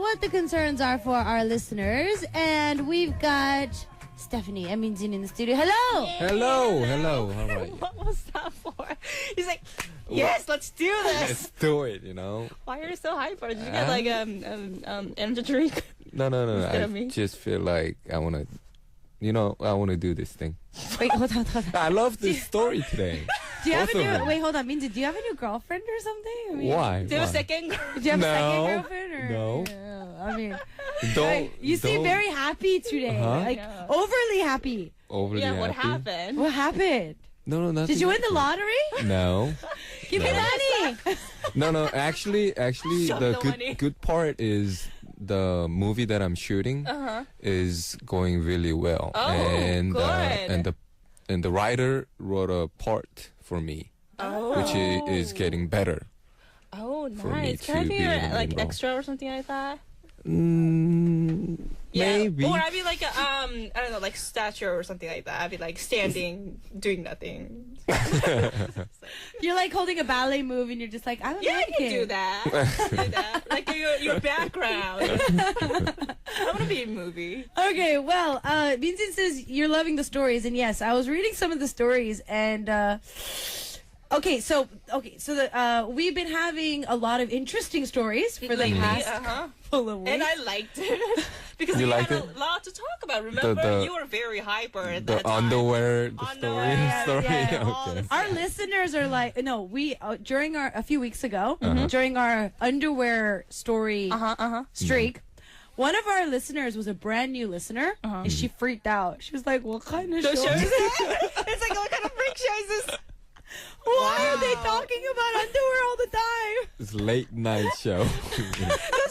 what the concerns are for our listeners. And we've got Stephanie and Minjin in the studio. Hello! Hello. How are you? What was that for? He's like, yes, let's do this. Let's do it, you know. Why are you so hyper? Did you get like energy drink? No. Instead I of me? just feel like I want to do this thing. Wait, hold on. I love this story today. Do you have a Both of new... them. Wait, hold on. Minjin, do you have a new girlfriend or something? I mean, Why? Do you have a Why? second? Do you have a second No. girlfriend? Or, No. I mean... Don't. You seem don't very happy today. Uh-huh. Like, Yeah. overly happy. overly Yeah, what happy. happened? What happened? No, nothing. Did you win the happened. lottery? No. Give me No. money! No. Actually, Show the me the money. good part is the movie that I'm shooting is going really well. Oh, and good. And the writer wrote a part for me, which is getting better. Oh, For me nice. Can I to be be in the like main role. extra or something like that? Yeah. Maybe. Or I'd be like a I don't know, like statue or something like that. I'd be like standing, doing nothing. You're like holding a ballet move and you're just like, I don't Yeah, like you can it. do that. Do that. Like your background. I want to be in a movie. Okay, well, Minjin says you're loving the stories, and yes, I was reading some of the stories, and we've been having a lot of interesting stories for the past couple of weeks. And I liked it because You we liked had it? a lot to talk about. Remember, The- you were very hyper at The that time. underwear, the Underwear, story. yeah, all Okay. the Our listeners are like, no, we during a few weeks ago, during our underwear story streak. One of our listeners was a brand new listener, and she freaked out. She was like, "What kind of show show is is it? It's like, what kind of freak show is this? Why are they talking about underwear all the time?" It's late night show.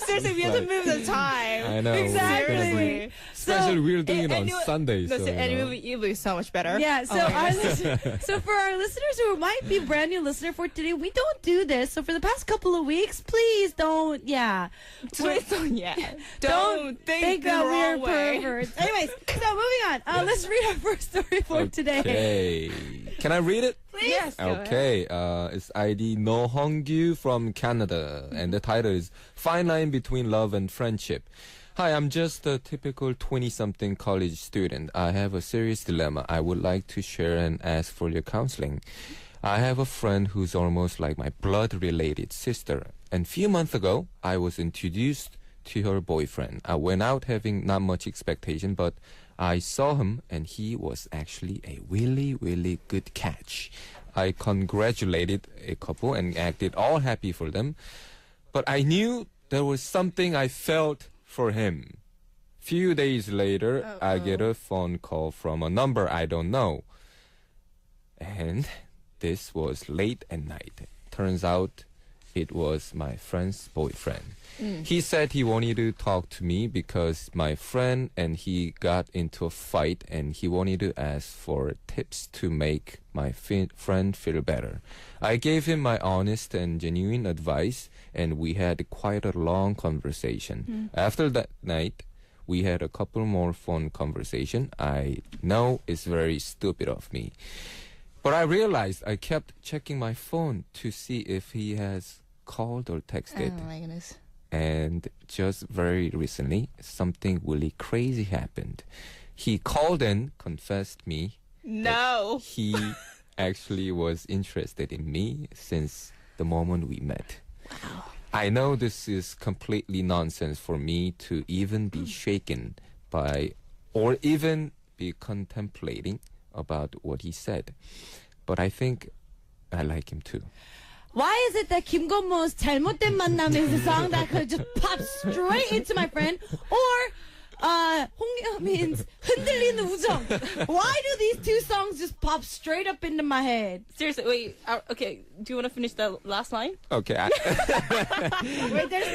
Seriously, we have to move the time. I know. Exactly. Seriously. Especially we're doing it on you- Sunday. No, So, and you know. it'll be so much better. Yeah, so Oh my God. so for our listeners who might be brand new listener for today, we don't do this. So for the past couple of weeks, please don't. Yeah, Don't think the that wrong we're way. perverts. Anyways, so moving on. Let's read our first story for today. Okay. Can I read it? Yes. go ahead. Okay, it's ID No Hongyu from Canada, and the title is Fine Line Between Love and Friendship. Hi, I'm just a typical 20-something college student. I have a serious dilemma I would like to share and ask for your counseling. I have a friend who's almost like my blood-related sister, and few months ago, I was introduced to her boyfriend. I went out having not much expectation, but I saw him, and he was actually a really, really good catch. I congratulated a couple and acted all happy for them, but I knew there was something I felt for him. Few days later, I get a phone call from a number I don't know. And this was late at night. Turns out it was my friend's boyfriend. He said he wanted to talk to me because my friend and he got into a fight and he wanted to ask for tips to make my friend feel better. I gave him my honest and genuine advice and we had quite a long conversation. After that night, we had a couple more phone conversation. I know it's very stupid of me. But I realized I kept checking my phone to see if he has called or texted. Oh my goodness. And just very recently, something really crazy happened. He called and confessed me No. he actually was interested in me since the moment we met. Wow. I know this is completely nonsense for me to even be shaken by or even be contemplating about what he said. But I think I like him too. Why is it that Kim Go-mo's 잘못된 만남 is a song that could just pop straight into my friend? Or 홍여민's 흔들리는 우정. Why do these two songs just pop straight up into my head? Seriously, wait. Okay, do you want to finish the last line? Okay. Wait, there's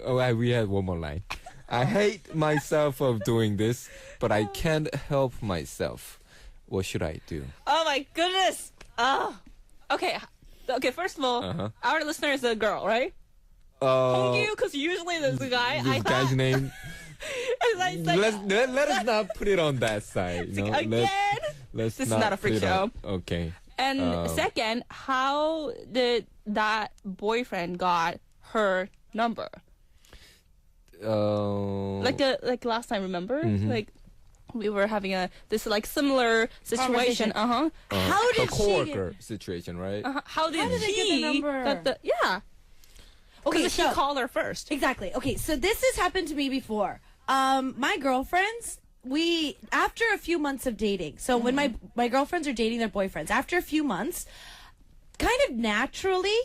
more? We had one more line. I hate myself of doing this, but I can't help myself. What should I do? Oh my goodness. Okay. Okay, first of all, our listener is a girl, right? Hongyu, because usually there's a guy. This guy's name. It's like, Let us not put it on that side. You know? again. Let's This is not a freak put it on- show. Okay. And second, how did that boyfriend got her number? like last time, remember? Like we were having this like similar situation. How a did coworker situation, right? How did they get the number? got the Okay, he called her first. Exactly. Okay, so this has happened to me before. My girlfriends, after a few months of dating, so when my girlfriends are dating their boyfriends, after a few months, kind of naturally,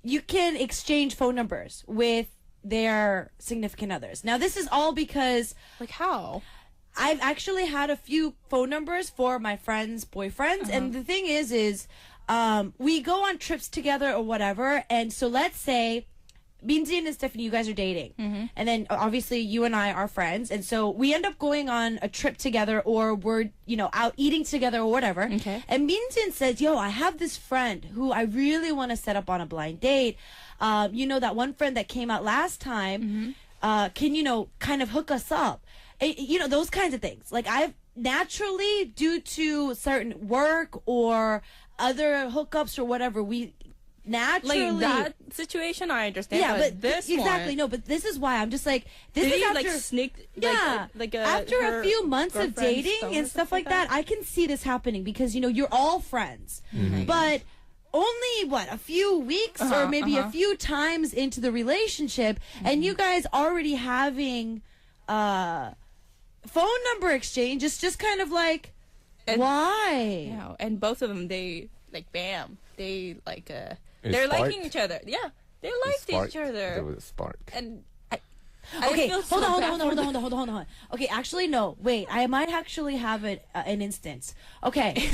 you can exchange phone numbers with their significant others. Now, this is all because... Like how? I've actually had a few phone numbers for my friends' boyfriends, and the thing is we go on trips together or whatever, and so let's say Minjin and Stephanie, you guys are dating, and then obviously you and I are friends, and so we end up going on a trip together, or we're out eating together or whatever. Okay. And Minjin says, "Yo, I have this friend who I really want to set up on a blind date. That one friend that came out last time. Can kind of hook us up? Those kinds of things. Like I've naturally, due to certain work or other hookups or whatever, we." Naturally, Like that situation, I understand. yeah, but this exactly one, no. But this is why I'm just like this did is he after like sneak? yeah, after a few months of dating and stuff like that, I can see this happening because you're all friends, but only a few weeks or maybe a few times into the relationship, and you guys already having phone number exchange. It's just kind of like why? Yeah, and both of them, they like bam, they like It they're sparked? liking each other. Yeah, they liked each other. There was a spark. And Okay, feel so hold bad for them. on. Okay, actually, no. Wait, I might actually have an instance. Okay.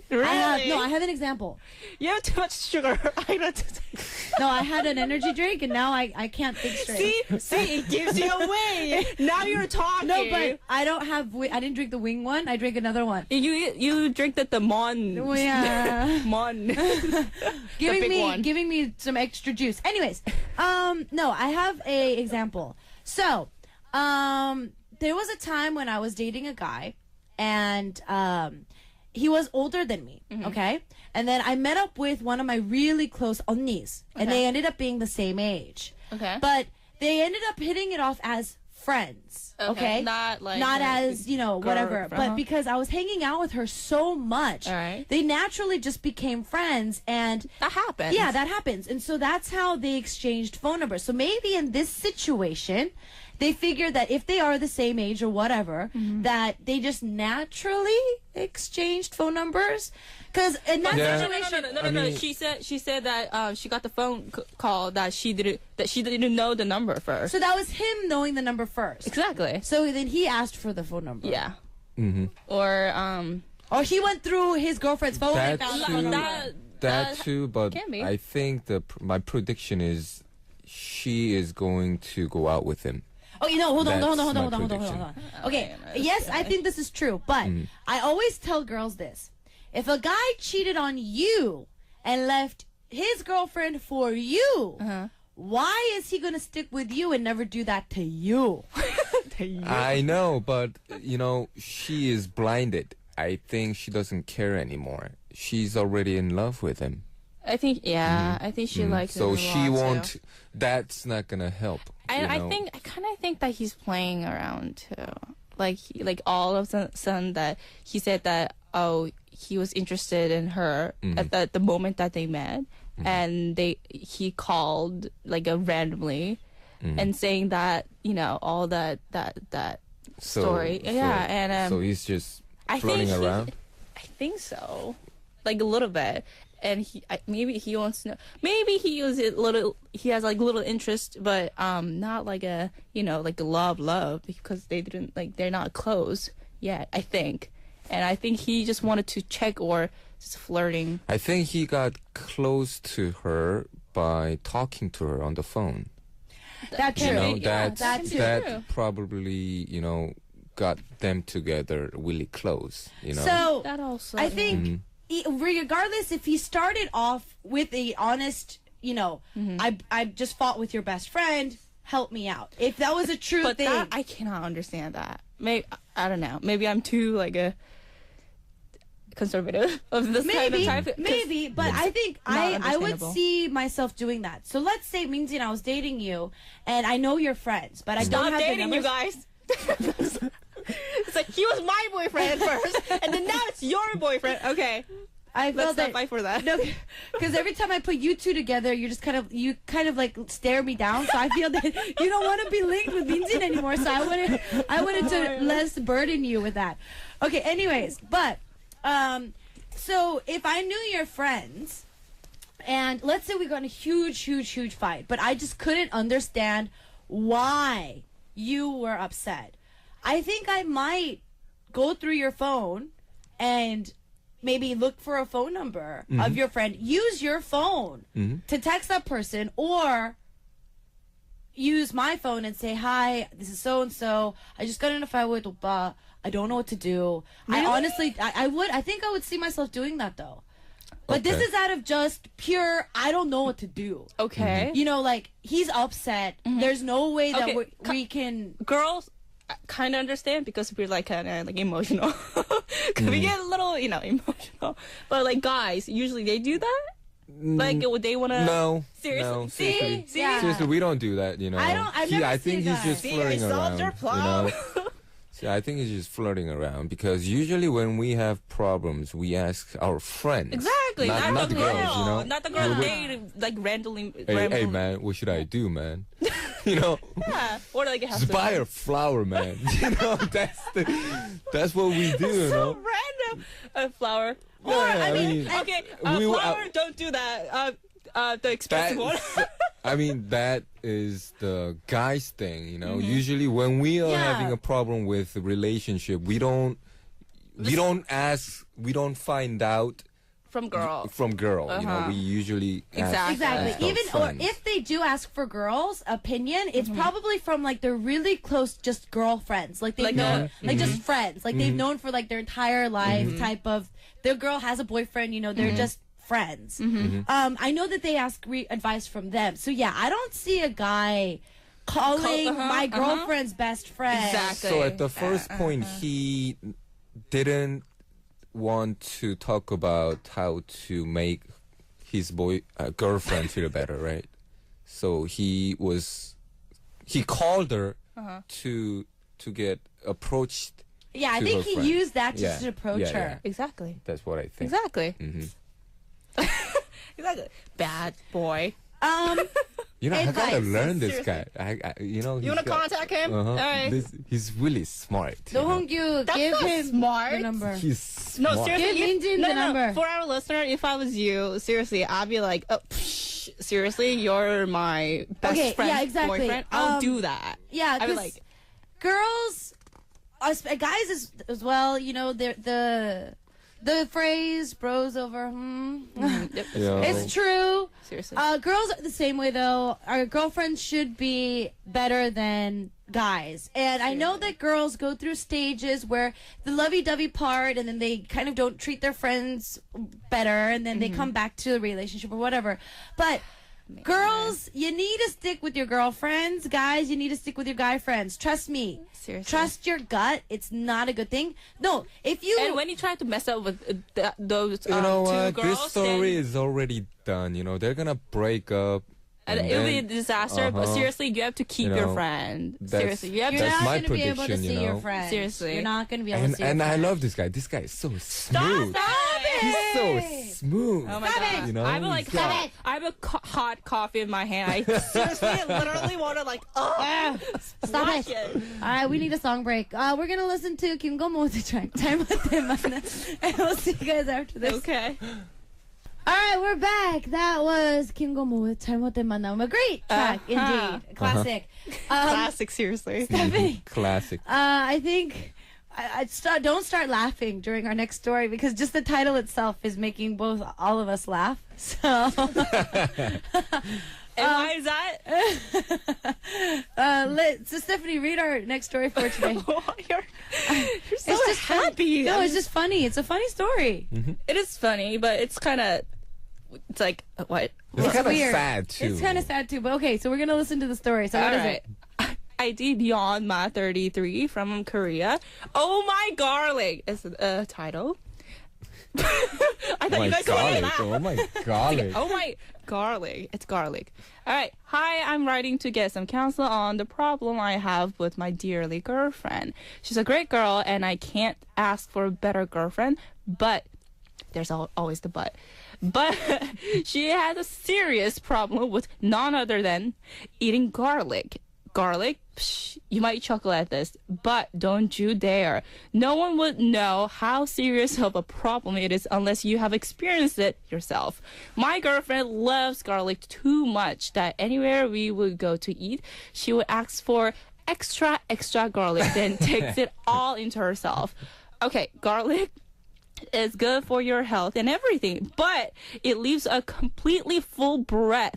Really? I have an example. You have too much sugar. I don't. No, I had an energy drink, and now I can't think straight. See, it gives you away. Now you're talking. No, but I don't have. I didn't drink the wing one. I drank another one. You drink the Mon. Oh, yeah. Mon. giving me some extra juice. Anyways, no, I have a example. So, there was a time when I was dating a guy, and he was older than me, okay? And then I met up with one of my really close 언니's, and they ended up being the same age. Okay. But they ended up hitting it off as friends, okay? Not like Not as, whatever. uh-huh. But because I was hanging out with her so much, All right. they naturally just became friends, and... That happens. Yeah, that happens. And so that's how they exchanged phone numbers. So maybe in this situation, they figured that if they are the same age or whatever, that they just naturally exchanged phone numbers. Because in that Yeah. situation... No. I mean- She said that she got the phone call that she didn't know the number first. So that was him knowing the number first. Exactly. So then he asked for the phone number. Yeah. Mm-hmm. Or he went through his girlfriend's phone and That found the too. phone number. That too, but can be. I think my prediction is she is going to go out with him. Oh, hold on. That's my prediction. Okay, Okay, yes, I think this is true, but I always tell girls this. If a guy cheated on you and left his girlfriend for you, why is he going to stick with you and never do that to you? I know, but she is blinded. I think she doesn't care anymore. She's already in love with him. I think I think she likes So him a she lot, won't. too. That's not gonna help. I kind of think that he's playing around too. Like all of a sudden that he said that he was interested in her at the moment that they met, and he called like randomly, and saying that all that story. Yeah, and so he's just I floating think around. I think so, like a little bit. And maybe he wants to know. Maybe he has like little interest, but not like a like a love because they're not close yet. I think, and I think he just wanted to check or just flirting. I think he got close to her by talking to her on the phone. That's You true. know, that's true. that probably got them together really close. So That also. I think, regardless if he started off with a honest, I just fought with your best friend, help me out. If that was a true But thing. that I cannot understand that. Maybe I don't know. Maybe I'm too like a. conservative of this kind of type. Maybe, but I think I would see myself doing that. So let's say, Minjin, I was dating you, and I know you're friends, but I don't have dating the you guys. It's like he was my boyfriend first, and then now it's your boyfriend. Okay. I feel Let's not fight for that. No, because every time I put you two together, you kind of like stare me down. So I feel that you don't want to be linked with Minjin anymore. So I wanted to less burden you with that. Okay. Anyways, but so if I knew your friends, and let's say we got in a huge fight, but I just couldn't understand why you were upset, I think I might go through your phone and maybe look for a phone number of your friend. Use your phone to text that person, or use my phone and say, hi, this is so-and-so. I just got in a fight with Oppa. I don't know what to do. Really? I think I would see myself doing that, though. But this is out of just pure, I don't know what to do. Okay. You know, like, he's upset. There's no way that we can... Girls kind of understand because we're like kind of like emotional. We get a little, emotional. But like guys, usually they do that? Like they want to... No. Seriously? No, See? Yeah. Seriously, we don't do that, I think he's just flirting around. I think he's just flirting around because usually when we have problems, we ask our friends. Exactly. Not the girls, Not the girls. They like randomly. Hey, man, what should I do, man? Yeah. Or like just buy a flower, man. That's what we do. So random. A flower. Or I mean, okay. Flower. Don't do that. The expensive one. I mean, that is the guy's thing, Usually when we are having a problem with a relationship, we don't ask, we don't find out from girl. We usually ask exactly. Even friends. Or if they do ask for girls' opinion, it's probably from like their really close, just girlfriends, like they've known, like just friends, like they've known for like their entire life. Type of their girl has a boyfriend, they're just friends. I know that they ask advice from them. So yeah, I don't see a guy calling my girlfriend's best friend. Exactly. So at the first point, he didn't want to talk about how to make his girlfriend feel better, right? So he called her to get approached. Yeah, I think he used that just to approach her. Exactly. That's what I think. Exactly. Exactly. Bad boy. I gotta learn this guy. You wanna contact him? All right. He's really smart. Hongyu, give him smart. the number. He's smart. No, seriously. Give Minjin the number. For our listener, if I was you, seriously, I'd be like, seriously, you're my best friend's boyfriend. I'll do that. Yeah, I'd be like, girls, guys as well. The phrase "bros over." Yep. It's true. Seriously. Girls are the same way though. Our girlfriends should be better than guys, and I know that girls go through stages where the lovey-dovey part, and then they kind of don't treat their friends better, and then they come back to the relationship or whatever. But girls, you need to stick with your girlfriends. Guys, you need to stick with your guy friends. Trust me. Seriously. Trust your gut. It's not a good thing. No, if you... And when you try to mess up with those you know two what? girls... This story is already done. They're gonna break up. And it'll be a disaster, but seriously, you have to keep your friend. Seriously, you have to... You're not my going to be able to prediction, see your friends. Seriously. You're not going to be able to see your And friends. I love this guy. This guy is so smooth. Stop it! He's so smooth. Oh my god! I have like I have a hot coffee in my hand. I seriously, literally want to like, Stop it! All right, we need a song break. We're gonna listen to Kim Go-mo with the track "Time and we'll see you guys after this. Okay. All right, we're back. That was Kim Go-mo with "잘못된 만남." A great track, indeed, classic. Classic, seriously. Stephanie, Classic. I think. Don't start laughing during our next story because just the title itself is making all of us laugh. So, and why is that? So Stephanie, read our next story for today. You're so It's just happy. No, it's just funny. It's a funny story. It is funny, but it's kind of. It's like what? It's kind of weird. sad too. It's kind of sad too. But okay, so we're gonna listen to the story. So what is it? ID Beyond Ma 33 from Korea. Oh my garlic is the title. I thought my you guys garlic. laugh. Oh my garlic. Oh my garlic. It's garlic. All right. Hi, I'm writing to get some counsel on the problem I have with my dearly girlfriend. She's a great girl and I can't ask for a better girlfriend, but there's always the but. But she has a serious problem with none other than eating garlic. Garlic? Psh, you might chuckle at this, but don't you dare. No one would know how serious of a problem it is unless you have experienced it yourself. My girlfriend loves garlic too much that anywhere we would go to eat, she would ask for extra garlic, then takes it all into herself. Okay, garlic is good for your health and everything, but it leaves a completely full breath.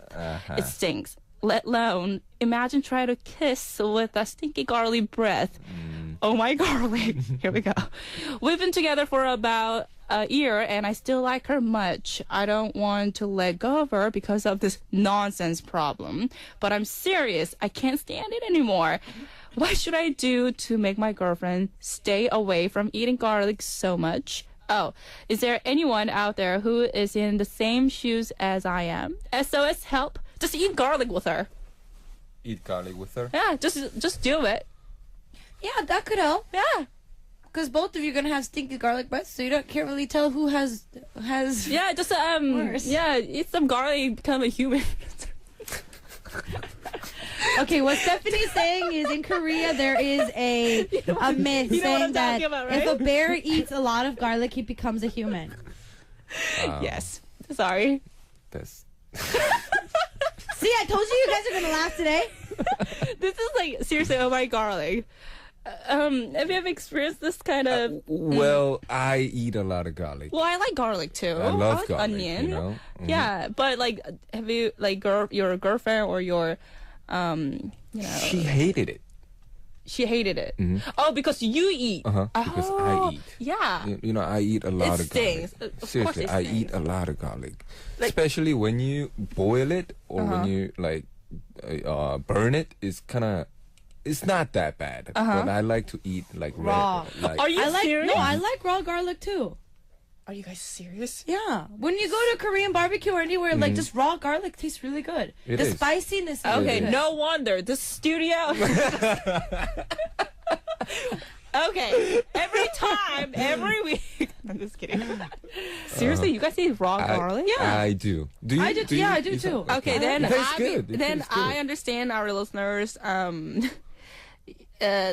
It stinks. Let alone, imagine trying to kiss with a stinky garlic breath. Oh my garlic. Here we go. We've been together for about a year and I still like her much. I don't want to let go of her because of this nonsense problem. But I'm serious. I can't stand it anymore. What should I do to make my girlfriend stay away from eating garlic so much? Oh, is there anyone out there who is in the same shoes as I am? SOS help. Just eat garlic with her. Eat garlic with her? Yeah, just do it. Yeah, that could help. Yeah. Because both of you are going to have stinky garlic breath, so can't really tell who has Yeah, just worse. Yeah, eat some garlic, become a human. Okay, what Stephanie's saying is in Korea there is a myth you know what saying I'm that talking about, right? if a bear eats a lot of garlic, he becomes a human. Yes. Sorry. That's See, I told you guys are going to laugh today. This is like, seriously, oh my garlic. Have you ever experienced this kind of... well, I eat a lot of garlic. Well, I like garlic too. I love like garlic, onion. you know? Yeah, but like, have you, like, your girlfriend or your, She hated it. She hated it. Oh, because you eat. Because I eat. Yeah. You know, I eat a lot of garlic. stings. Of course Seriously, it I stings. eat a lot of garlic. Especially when you boil it or when you, like, burn it. It's not that bad. But I like to eat, like, Raw. Like, Are you serious? No, I like raw garlic too. Are you guys serious? Yeah. When you go to Korean barbecue or anywhere, like just raw garlic tastes really good. It the is. spiciness is Okay, good. no wonder. This studio. Okay, every week. I'm just kidding. Seriously, you guys eat raw garlic? Yeah. I do. Do you? I do- yeah, I do eat too. some? Okay, then It tastes good. It then tastes good. I understand our listeners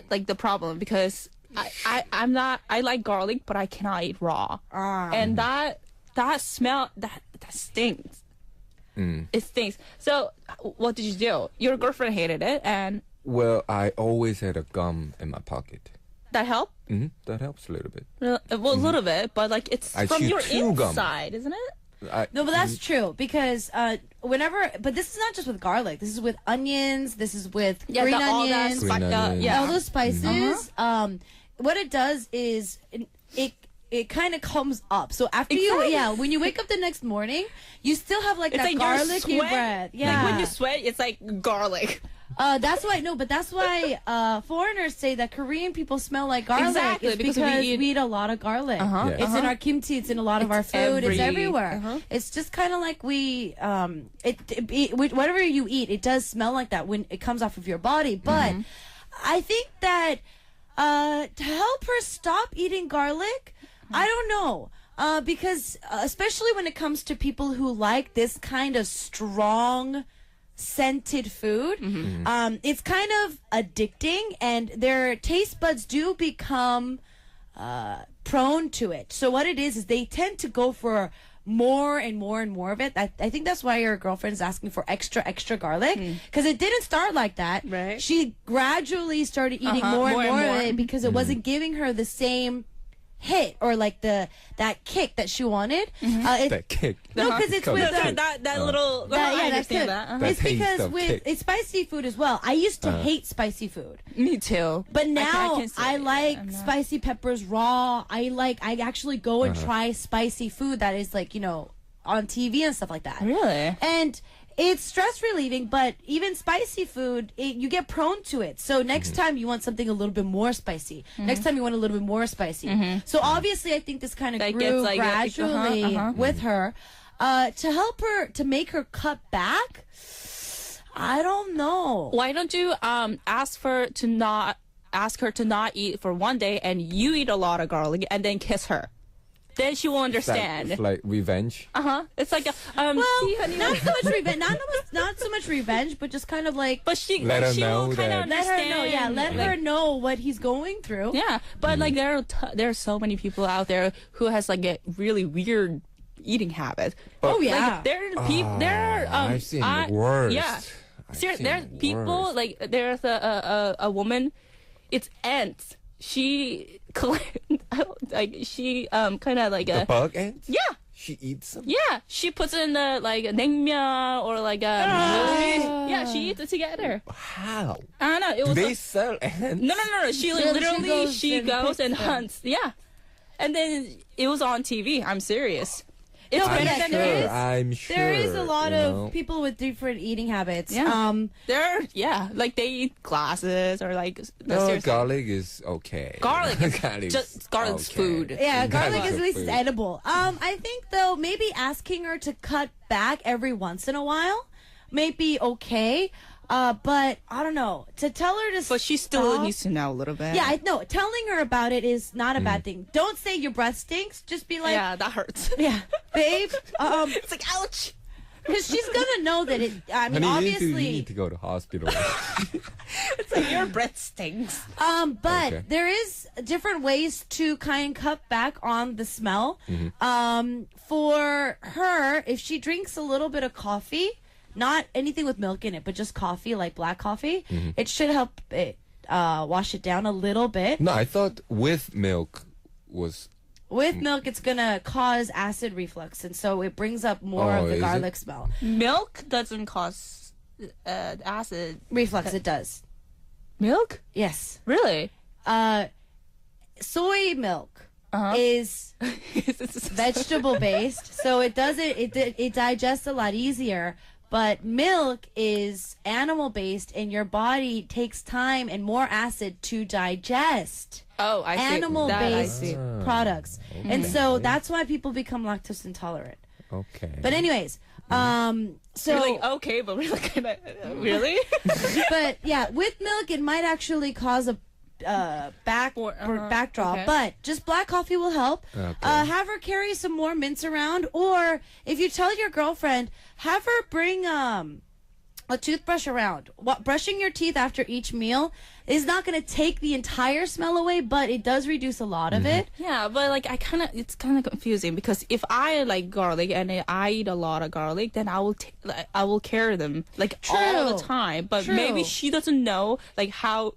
like the problem because I like garlic but I cannot eat raw. And that smell that stinks. It stinks. So what did you do? Your girlfriend hated it and Well, I always had a gum in my pocket. that helped? That helps a little bit. Well, a little bit, but like it's I from chew your chewing gum. inside, isn't it? No, but that's true because but this is not just with garlic. This is with onions. This is with green all that onions. Green onions. yeah. All those spices. What it does is it kind of comes up. So after when you wake up the next morning, you still have like It's that like your garlicky sweat. breath. Yeah. Like when you sweat, it's like garlic. That's why foreigners say that Korean people smell like garlic. Exactly, It's because because we we eat- eat a lot of garlic. Yes. It's in our kimchi. It's in a lot of our food. It's everywhere. It's just kind of like whatever you eat, it does smell like that when it comes off of your body. But I think that to help her stop eating garlic, I don't know. Because especially when it comes to people who like this kind of strong scented food, it's kind of addicting and their taste buds do become prone to it. So what it is they tend to go for more and more and more of it. I think that's why your girlfriend's asking for extra garlic because it didn't start like that. Right. She gradually started eating more and more of it because it wasn't giving her the same hit or like that kick that she wanted. That kick. No, because it's with the, that little. I that's understand good. that. That It's taste because of kick. it's spicy food as well. I used to hate spicy food, Me too. but now can't say I like I'm not- spicy peppers raw. I actually go and try spicy food that is like on TV and stuff like that. Really? And It's stress relieving, but even spicy food, you get prone to it. So next time you want something a little bit more spicy. Next time you want a little bit more spicy. So obviously, I think this kind of That grew gets, like, gradually with her. To help her, to make her cut back, I don't know. Why don't you ask her to not eat for one day, and you eat a lot of garlic, and then kiss her? Then she will understand. It's like revenge. It's like Well, see, honey, not so much revenge. Not so much revenge, but just kind of like. but she Let her she know will kind of that- Let her understand. know, yeah. Let her know what he's going through. Yeah, but like there are so many people out there who has like a really weird eating habit. Oh yeah. Like there are I've seen worse. Yeah. I've There's seen people worse. like there's a woman, it's ants. She like she kind of like The bug ant? yeah. She eats them? Yeah, she puts in the like naengmyeon or like yeah, she eats it together. How? I don't know. It Do was they sell ants? no. She like, Really, literally she goes and picks them. hunts. Yeah, and then it was on TV. I'm serious. It's but better yeah, than there is- I'm sure. There is a lot you know. of people with different eating habits. Yeah. Like they eat glasses or like No, seriously. garlic is okay. Garlic is Garlic's just garlic's okay. food. Yeah, Garlic garlic is is at least food. edible. I think though maybe asking her to cut back every once in a while may be okay. But I don't know. To tell her to But she still stop- needs to know a little bit. Yeah, I know. Telling her about it is not a Mm. bad thing. Don't say your breath stinks. Just be like, Yeah, that hurts. yeah, babe. It's like ouch. Because she's gonna know that it. I mean, Honey, you obviously. need to go to hospital. It's like your breath stinks. But Okay. there is different ways to kind of cut back on the smell. Mm-hmm. For her, if she drinks a little bit of coffee, not anything with milk in it, but just coffee, like black coffee, it should help it wash it down a little bit. No, I thought with milk was. With milk, it's gonna cause acid reflux, and so it brings up more Oh, of the is garlic it? smell. Milk doesn't cause acid. Reflux, it does. Milk? Yes. Really? Soy milk is vegetable based, so it digests a lot easier. But milk is animal based, and your body takes time and more acid to digest Oh, I see. animal That I based see. products, and so that's why people become lactose intolerant. Okay. But anyways, so You're like, okay, but we're like, kind of, really? but yeah, with milk it might actually cause a backdraw, okay. but just black coffee will help. Okay. Have her carry some more mints around, or if you tell your girlfriend, have her bring a toothbrush around. Brushing your teeth after each meal is not going to take the entire smell away, but it does reduce a lot of it. Yeah, but like it's kind of confusing because if I like garlic and I eat a lot of garlic, then I will carry them like all the True. time. But True. maybe she doesn't know like how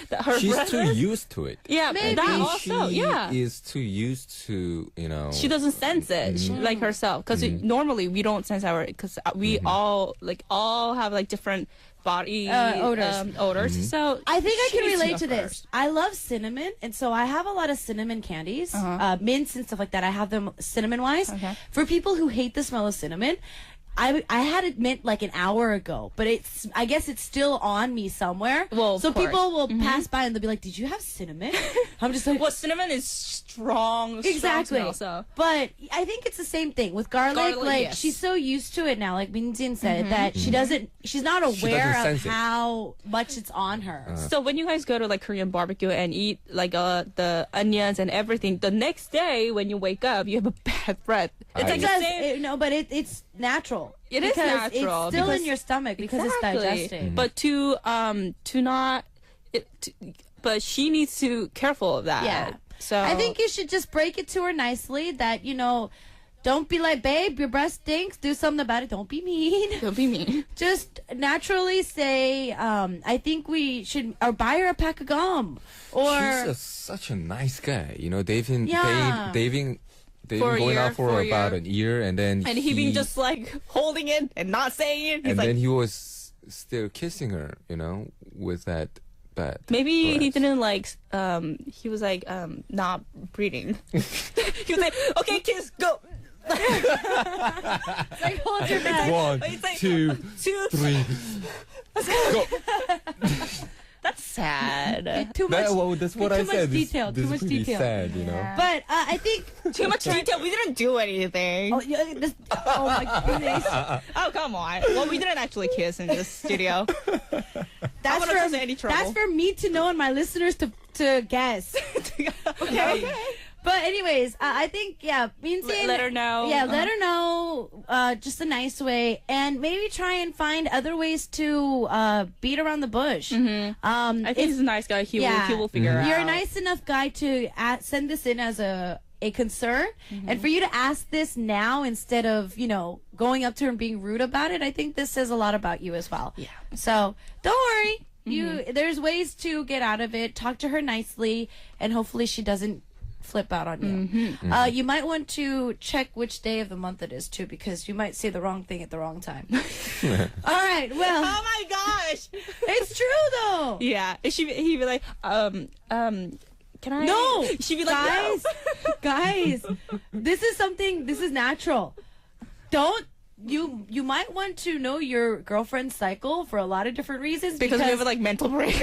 that her She's breath too is. used to it. Yeah, Maybe. that also. She Yeah. is too used to, She doesn't sense it like herself because normally we don't sense our because we all have like different body odors. So I think I she can needs to relate know to this. first. I love cinnamon, and so I have a lot of cinnamon candies, mints and stuff like that. I have them cinnamon wise. Okay. For people who hate the smell of cinnamon, I had it mint like an hour ago, but I guess it's still on me somewhere. Well, of so course. people will pass by and they'll be like, "Did you have cinnamon?" I'm just like, Well, cinnamon is strong. exactly. Strong smell, so. But I think it's the same thing with garlic. Garlic, Like yes. she's so used to it now. Like Minjin said that she's not aware of sense it. how much it's on her. So when you guys go to like Korean barbecue and eat like the onions and everything, the next day when you wake up, you have a bad breath. It's I- like It the does, same. no, but it's natural. It is because natural, It's still in because- your stomach because it's digesting. But to not, but she needs to careful of that. Yeah. So I think you should just break it to her nicely that, don't be like, babe, your breath stinks. Do something about it. Don't be mean. don't be mean. Just naturally say, I think we should, or buy her a pack of gum. Or, She's such a nice guy. They've been Yeah. they've been For a going year, out for for a about year. an year, and then And he been just like holding it and not saying it. He's and like, then he was still kissing her, with that bad. maybe he breath. didn't like. He was like not breathing. He was like, okay, kiss, go. It's like, hold your breath. 1, It's like 2, 3. Go. That's sad. Too much. That's what I too much said. detail, This too much is pretty detail. sad, you know. But I think Too much detail. We didn't do anything. oh, oh my goodness. Oh, come on. Well, we didn't actually kiss in this studio. That's wanna cause any trouble. That's for me to know and my listeners to guess. Okay. But anyways, I think Minjin, Let her know. Yeah, let her know. Just a nice way, and maybe try and find other ways to beat around the bush. I think he's a nice guy. He will figure it out. You're a nice enough guy to send this in as a concern, and for you to ask this now instead of going up to her and being rude about it, I think this says a lot about you as well. Yeah. So don't worry. There's ways to get out of it. Talk to her nicely, and hopefully she doesn't flip out on you. You might want to check which day of the month it is too, because you might say the wrong thing at the wrong time. All right, well, Oh my gosh. it's true though. Yeah. He'd be like, can I? No, She'd be like, guys, no. guys, this is natural. You might want to know your girlfriend's cycle for a lot of different reasons Because we have like mental break.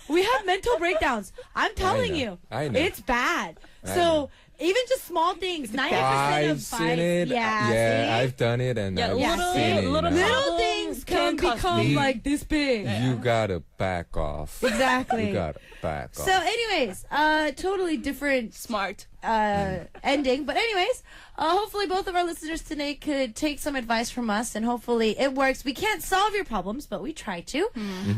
we have mental breakdowns. I'm telling know. you, I know. it's bad. I So know. even just small things, 90% of I've fights. seen it. Yeah, see? I've done it, and Yeah, I've little- seen it. little- Little things can Can become cost- like this big. You gotta back off. Exactly. You gotta back off. So, anyways, totally different Smart. ending. But anyways, hopefully both of our listeners today could take some advice from us, and hopefully it works. We can't solve your problems, but we try to.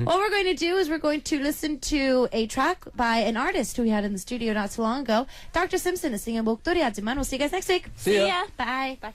What we're going to do is we're going to listen to a track by an artist who we had in the studio not so long ago. Dr. Simpson is singing 목도리 하지만. We'll see you guys next week. See ya. Yeah. Bye. Bye.